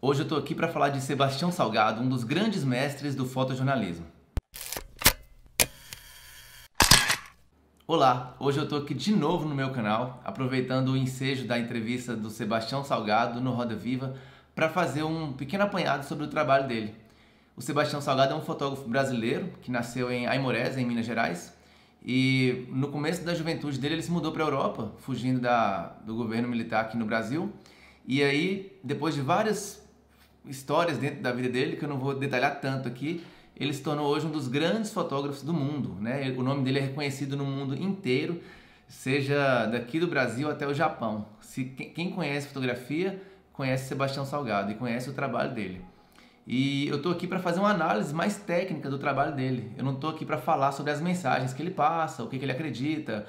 Hoje eu estou aqui para falar de Sebastião Salgado, um dos grandes mestres do fotojornalismo. Olá, hoje eu estou aqui de novo no meu canal, aproveitando o ensejo da entrevista do Sebastião Salgado no Roda Viva para fazer um pequeno apanhado sobre o trabalho dele. O Sebastião Salgado é um fotógrafo brasileiro que nasceu em Aimorés, em Minas Gerais, e no começo da juventude dele ele se mudou para a Europa, fugindo do governo militar aqui no Brasil. E aí, depois de várias histórias dentro da vida dele, que eu não vou detalhar tanto aqui, ele se tornou hoje um dos grandes fotógrafos do mundo, né? O nome dele é reconhecido no mundo inteiro, seja daqui do Brasil até o Japão. Quem conhece fotografia, conhece Sebastião Salgado e conhece o trabalho dele. E eu estou aqui para fazer uma análise mais técnica do trabalho dele. Eu não estou aqui para falar sobre as mensagens que ele passa, o que ele acredita,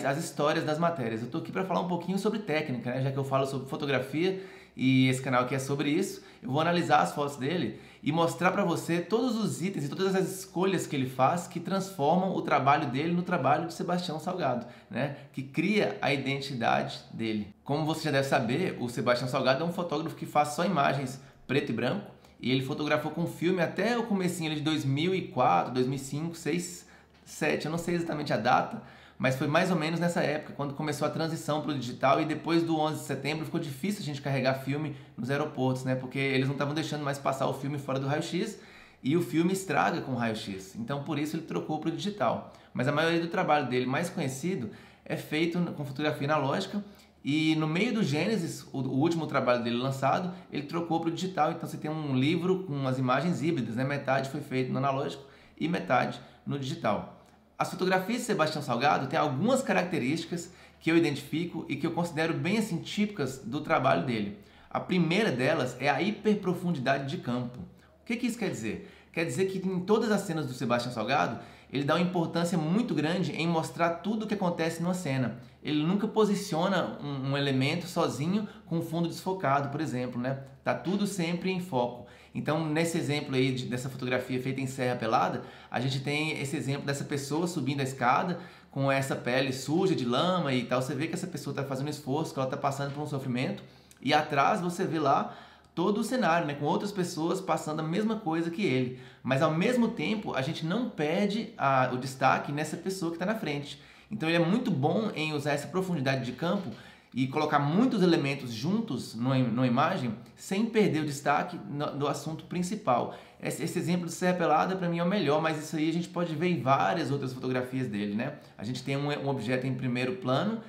as histórias das matérias. Eu estou aqui para falar um pouquinho sobre técnica, né? Já que eu falo sobre fotografia e esse canal aqui é sobre isso. Eu vou analisar as fotos dele e mostrar para você todos os itens e todas as escolhas que ele faz que transformam o trabalho dele no trabalho de Sebastião Salgado, né? Que cria a identidade dele. Como você já deve saber, o Sebastião Salgado é um fotógrafo que faz só imagens preto e branco. E ele fotografou com filme até o comecinho de 2004, 2005, 2006, 2007, eu não sei exatamente a data, mas foi mais ou menos nessa época, quando começou a transição para o digital, e depois do 11 de setembro ficou difícil a gente carregar filme nos aeroportos, né? Porque eles não estavam deixando mais passar o filme fora do raio-x, e o filme estraga com o raio-x, então por isso ele trocou para o digital. Mas a maioria do trabalho dele mais conhecido é feito com fotografia analógica. E no meio do Gênesis, o último trabalho dele lançado, ele trocou para o digital. Então você tem um livro com as imagens híbridas, né? Metade foi feito no analógico e metade no digital. As fotografias de Sebastião Salgado têm algumas características que eu identifico e que eu considero bem assim típicas do trabalho dele. A primeira delas é a hiperprofundidade de campo. O que isso quer dizer? Quer dizer que em todas as cenas do Sebastião Salgado, ele dá uma importância muito grande em mostrar tudo o que acontece numa cena. Ele nunca posiciona um elemento sozinho com o fundo desfocado, por exemplo, né? Tá tudo sempre em foco. Então, nesse exemplo aí dessa fotografia feita em Serra Pelada, a gente tem esse exemplo dessa pessoa subindo a escada com essa pele suja de lama e tal. Você vê que essa pessoa está fazendo um esforço, que ela está passando por um sofrimento. E atrás você vê lá todo o cenário, né, com outras pessoas passando a mesma coisa que ele. Mas ao mesmo tempo, a gente não perde o destaque nessa pessoa que está na frente. Então ele é muito bom em usar essa profundidade de campo e colocar muitos elementos juntos numa imagem sem perder o destaque do assunto principal. Esse exemplo de Serra Pelada para mim é o melhor, mas isso aí a gente pode ver em várias outras fotografias dele, né? A gente tem um objeto em primeiro plano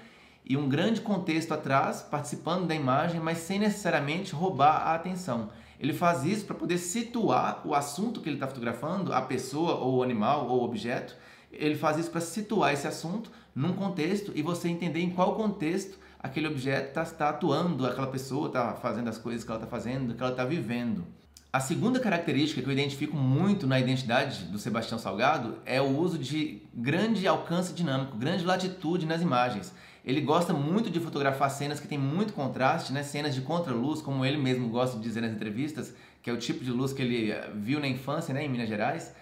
e um grande contexto atrás, participando da imagem, mas sem necessariamente roubar a atenção. Ele faz isso para poder situar o assunto que ele está fotografando, a pessoa, ou o animal, ou o objeto. Ele faz isso para situar esse assunto num contexto e você entender em qual contexto aquele objeto está atuando, aquela pessoa está fazendo as coisas que ela está fazendo, que ela está vivendo. A segunda característica que eu identifico muito na identidade do Sebastião Salgado é o uso de grande alcance dinâmico, grande latitude nas imagens. Ele gosta muito de fotografar cenas que tem muito contraste, né? Cenas de contraluz, como ele mesmo gosta de dizer nas entrevistas, que é o tipo de luz que ele viu na infância, né, em Minas Gerais.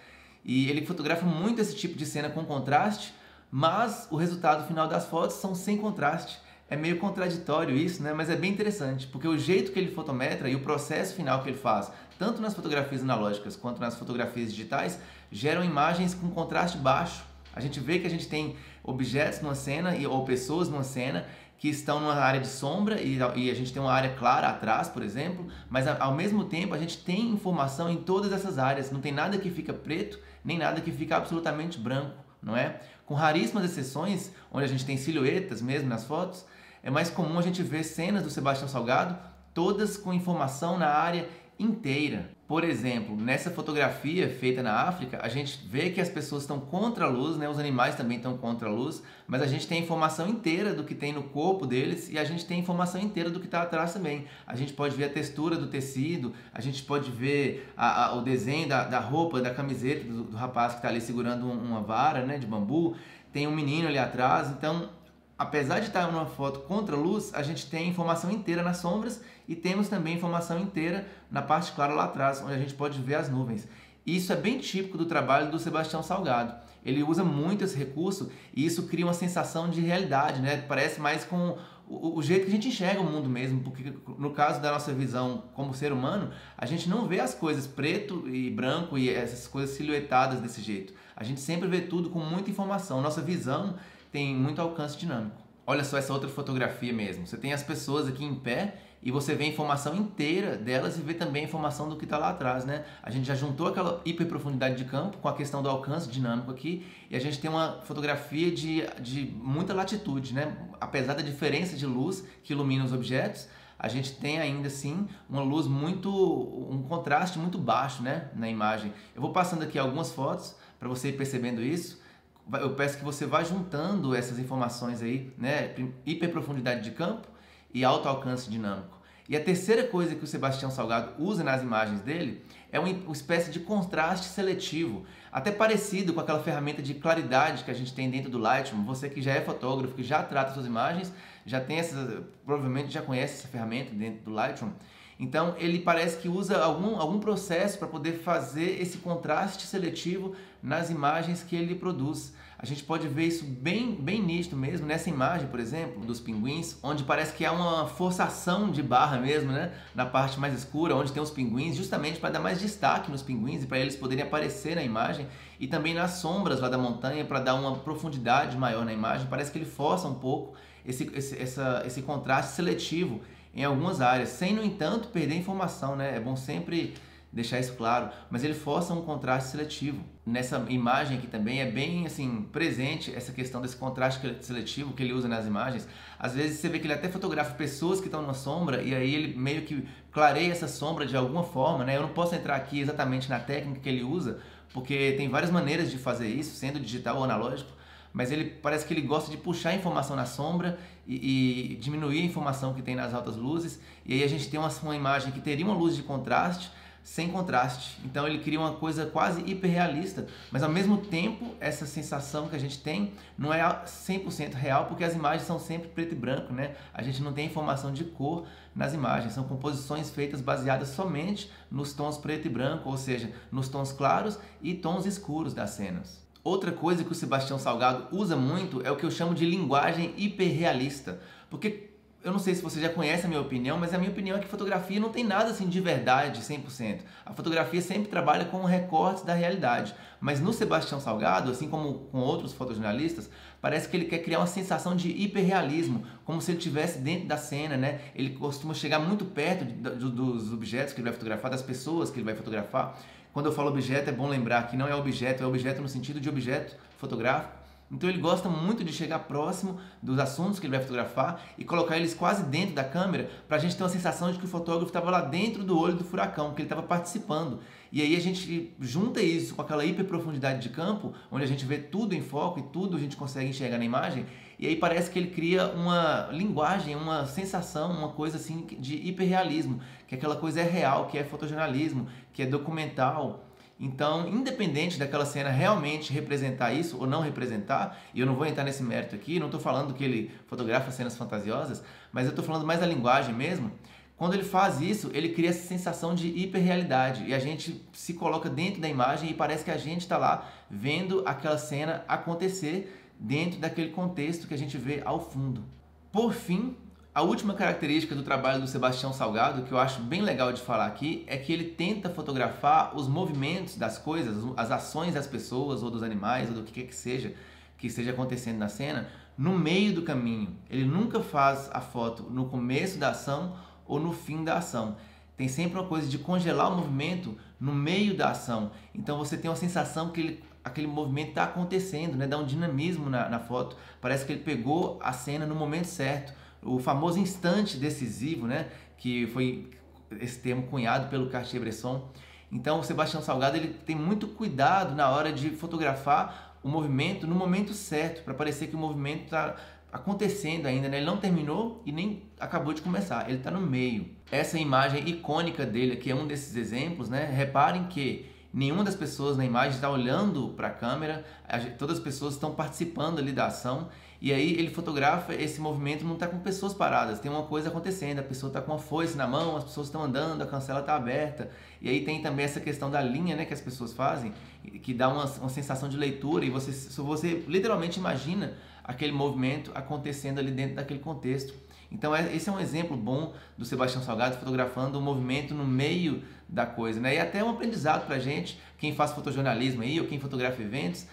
E ele fotografa muito esse tipo de cena com contraste, mas o resultado final das fotos são sem contraste. É meio contraditório isso, né? Mas é bem interessante, porque o jeito que ele fotometra e o processo final que ele faz, tanto nas fotografias analógicas quanto nas fotografias digitais, geram imagens com contraste baixo. A gente vê que a gente tem objetos numa cena ou pessoas numa cena que estão numa área de sombra e a gente tem uma área clara atrás, por exemplo, mas ao mesmo tempo a gente tem informação em todas essas áreas. Não tem nada que fica preto, nem nada que fica absolutamente branco, não é? Com raríssimas exceções, onde a gente tem silhuetas mesmo nas fotos, é mais comum a gente ver cenas do Sebastião Salgado todas com informação na área inteira. Por exemplo, nessa fotografia feita na África, a gente vê que as pessoas estão contra a luz, né? Os animais também estão contra a luz, mas a gente tem a informação inteira do que tem no corpo deles e a gente tem a informação inteira do que está atrás também. A gente pode ver a textura do tecido, a gente pode ver o desenho da roupa, da camiseta do rapaz que está ali segurando uma vara, né, de bambu. Tem um menino ali atrás, então apesar de estar numa foto contra a luz, a gente tem informação inteira nas sombras e temos também informação inteira na parte clara lá atrás, onde a gente pode ver as nuvens. E isso é bem típico do trabalho do Sebastião Salgado. Ele usa muito esse recurso e isso cria uma sensação de realidade, né? Parece mais com o jeito que a gente enxerga o mundo mesmo, porque no caso da nossa visão como ser humano, a gente não vê as coisas preto e branco e essas coisas silhuetadas desse jeito. A gente sempre vê tudo com muita informação. Nossa visão tem muito alcance dinâmico. Olha só essa outra fotografia mesmo. Você tem as pessoas aqui em pé e você vê a informação inteira delas e vê também a informação do que está lá atrás, né? A gente já juntou aquela hiperprofundidade de campo com a questão do alcance dinâmico aqui e a gente tem uma fotografia de muita latitude, né? Apesar da diferença de luz que ilumina os objetos, a gente tem ainda assim uma luz um contraste muito baixo, né, na imagem. Eu vou passando aqui algumas fotos para você ir percebendo isso. Eu peço que você vá juntando essas informações aí, né? Hiperprofundidade de campo e alto alcance dinâmico. E a terceira coisa que o Sebastião Salgado usa nas imagens dele é uma espécie de contraste seletivo, até parecido com aquela ferramenta de claridade que a gente tem dentro do Lightroom. Você que já é fotógrafo, que já trata suas imagens, já tem provavelmente já conhece essa ferramenta dentro do Lightroom. Então ele parece que usa algum processo para poder fazer esse contraste seletivo nas imagens que ele produz. A gente pode ver isso bem nítido mesmo nessa imagem, por exemplo, dos pinguins, onde parece que há uma forçação de barra mesmo, né? Na parte mais escura, onde tem os pinguins, justamente para dar mais destaque nos pinguins e para eles poderem aparecer na imagem, e também nas sombras lá da montanha para dar uma profundidade maior na imagem. Parece que ele força um pouco esse contraste seletivo em algumas áreas, sem, no entanto, perder informação, né? É bom sempre deixar isso claro, mas ele força um contraste seletivo. Nessa imagem aqui também é bem assim presente essa questão desse contraste seletivo que ele usa nas imagens. Às vezes você vê que ele até fotografa pessoas que estão na sombra e aí ele meio que clareia essa sombra de alguma forma, né? Eu não posso entrar aqui exatamente na técnica que ele usa, porque tem várias maneiras de fazer isso, sendo digital ou analógico, mas ele parece que ele gosta de puxar a informação na sombra e diminuir a informação que tem nas altas luzes, e aí a gente tem uma imagem que teria uma luz de contraste sem contraste. Então ele cria uma coisa quase hiperrealista, mas ao mesmo tempo essa sensação que a gente tem não é 100% real, porque as imagens são sempre preto e branco, né? A gente não tem informação de cor nas imagens, são composições feitas baseadas somente nos tons preto e branco, ou seja, nos tons claros e tons escuros das cenas. Outra coisa que o Sebastião Salgado usa muito é o que eu chamo de linguagem hiperrealista, porque eu não sei se você já conhece a minha opinião, mas a minha opinião é que fotografia não tem nada assim de verdade 100%. A fotografia sempre trabalha com recortes da realidade, mas no Sebastião Salgado, assim como com outros fotojornalistas, parece que ele quer criar uma sensação de hiperrealismo, como se ele estivesse dentro da cena, né? Ele costuma chegar muito perto dos objetos que ele vai fotografar, das pessoas que ele vai fotografar. Quando eu falo objeto, é bom lembrar que não é objeto no sentido de objeto fotográfico. Então ele gosta muito de chegar próximo dos assuntos que ele vai fotografar e colocar eles quase dentro da câmera, para a gente ter uma sensação de que o fotógrafo estava lá dentro do olho do furacão, que ele estava participando. E aí a gente junta isso com aquela hiperprofundidade de campo, onde a gente vê tudo em foco e tudo a gente consegue enxergar na imagem, e aí parece que ele cria uma linguagem, uma sensação, uma coisa assim de hiperrealismo, que aquela coisa é real, que é fotojornalismo, que é documental. Então, independente daquela cena realmente representar isso ou não representar, e eu não vou entrar nesse mérito aqui, não estou falando que ele fotografa cenas fantasiosas, mas eu estou falando mais da linguagem mesmo. Quando ele faz isso, ele cria essa sensação de hiperrealidade e a gente se coloca dentro da imagem e parece que a gente está lá vendo aquela cena acontecer dentro daquele contexto que a gente vê ao fundo. Por fim, a última característica do trabalho do Sebastião Salgado, que eu acho bem legal de falar aqui, é que ele tenta fotografar os movimentos das coisas, as ações das pessoas ou dos animais ou do que esteja acontecendo na cena, no meio do caminho. Ele nunca faz a foto no começo da ação ou no fim da ação. Tem sempre uma coisa de congelar o movimento no meio da ação. Então você tem uma sensação que aquele movimento está acontecendo, né? Dá um dinamismo na foto. Parece que ele pegou a cena no momento certo. O famoso instante decisivo, né? Que foi esse termo cunhado pelo Cartier-Bresson. Então o Sebastião Salgado ele tem muito cuidado na hora de fotografar o movimento no momento certo, para parecer que o movimento está acontecendo ainda, né? Ele não terminou e nem acabou de começar, ele está no meio. Essa imagem icônica dele aqui é um desses exemplos, né? Reparem que nenhuma das pessoas na imagem está olhando para a câmera, todas as pessoas estão participando ali da ação E aí ele fotografa esse movimento, não está com pessoas paradas, tem uma coisa acontecendo, a pessoa está com uma foice na mão, as pessoas estão andando, a cancela está aberta. E aí tem também essa questão da linha, né, que as pessoas fazem, que dá uma sensação de leitura, e você literalmente imagina aquele movimento acontecendo ali dentro daquele contexto. Então esse é um exemplo bom do Sebastião Salgado fotografando o movimento no meio da coisa, né? E até um aprendizado pra gente, quem faz fotojornalismo aí ou quem fotografa eventos,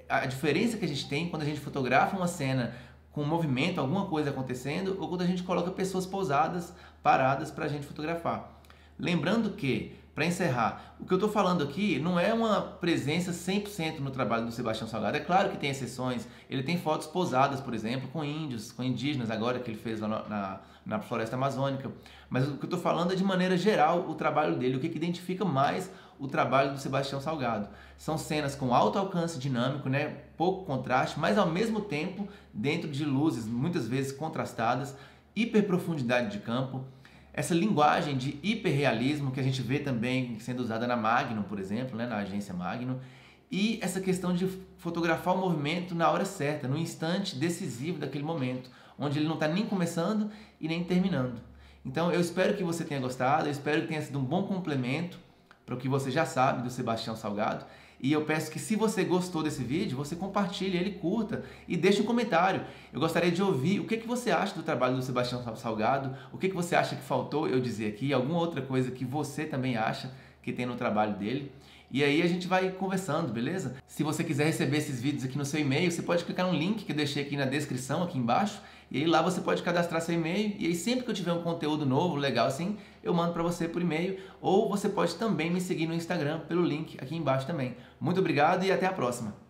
a diferença que a gente tem quando a gente fotografa uma cena com um movimento, alguma coisa acontecendo, ou quando a gente coloca pessoas pousadas, paradas pra gente fotografar. Lembrando que, para encerrar, o que eu estou falando aqui não é uma presença 100% no trabalho do Sebastião Salgado. É claro que tem exceções. Ele tem fotos posadas, por exemplo, com índios, com indígenas, agora que ele fez lá na floresta amazônica. Mas o que eu estou falando é de maneira geral o trabalho dele, o que identifica mais o trabalho do Sebastião Salgado. São cenas com alto alcance dinâmico, né? Pouco contraste, mas ao mesmo tempo dentro de luzes muitas vezes contrastadas, hiperprofundidade de campo. Essa linguagem de hiperrealismo que a gente vê também sendo usada na Magnum, por exemplo, né, na agência Magnum, e essa questão de fotografar o movimento na hora certa, no instante decisivo daquele momento, onde ele não está nem começando e nem terminando. Então eu espero que você tenha gostado, eu espero que tenha sido um bom complemento para o que você já sabe do Sebastião Salgado. E eu peço que, se você gostou desse vídeo, você compartilhe ele, curta e deixe um comentário. Eu gostaria de ouvir o que você acha do trabalho do Sebastião Salgado, o que você acha que faltou eu dizer aqui, alguma outra coisa que você também acha que tem no trabalho dele. E aí a gente vai conversando, beleza? Se você quiser receber esses vídeos aqui no seu e-mail, você pode clicar no link que eu deixei aqui na descrição, aqui embaixo. E aí lá você pode cadastrar seu e-mail, e aí sempre que eu tiver um conteúdo novo, legal assim, eu mando para você por e-mail. Ou você pode também me seguir no Instagram pelo link aqui embaixo também. Muito obrigado e até a próxima!